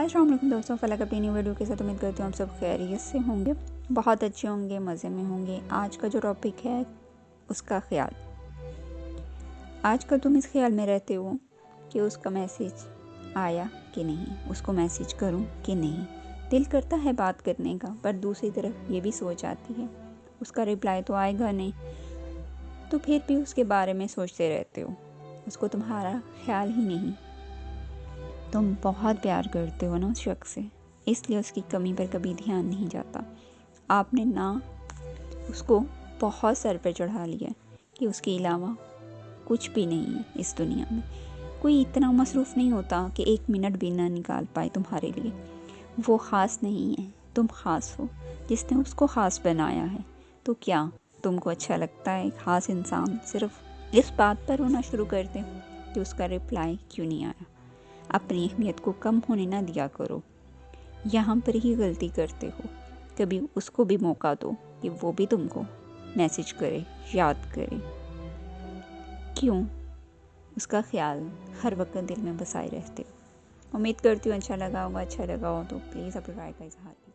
अस्सलाम वालेकुम दोस्तों, फ़लक अपनी न्यू वीडियो के साथ उम्मीद करती हूँ आप सब खैरियत से होंगे, बहुत अच्छे होंगे, मज़े में होंगे। आज का जो टॉपिक है उसका ख्याल। आजकल तुम इस ख्याल में रहते हो कि उसका मैसेज आया कि नहीं, उसको मैसेज करूँ कि नहीं। दिल करता है बात करने का, पर दूसरी तरफ ये भी सोच आती है उसका रिप्लाई तो आएगा नहीं, तो फिर भी उसके बारे में सोचते रहते हो। उसको तुम्हारा ख्याल ही नहीं। तुम बहुत प्यार करते हो ना उस शख्स से, इसलिए उसकी कमी पर कभी ध्यान नहीं जाता। आपने ना उसको बहुत सर पे चढ़ा लिया कि उसके अलावा कुछ भी नहीं है इस दुनिया में। कोई इतना मसरूफ़ नहीं होता कि एक मिनट भी ना निकाल पाए तुम्हारे लिए। वो ख़ास नहीं है, तुम ख़ास हो जिसने उसको ख़ास बनाया है। तो क्या तुमको अच्छा लगता है ख़ास इंसान सिर्फ इस बात पर रोना शुरू कर दे कि उसका रिप्लाई क्यों नहीं आया? अपनी अहमियत को कम होने ना दिया करो। यहाँ पर ही गलती करते हो। कभी उसको भी मौका दो कि वो भी तुमको मैसेज करे, याद करे। क्यों उसका ख्याल हर वक्त दिल में बसाए रहते हो? उम्मीद करती हूँ अच्छा लगा होगा। अच्छा लगा हो तो प्लीज़ अपने राय का इजहार कीजिए।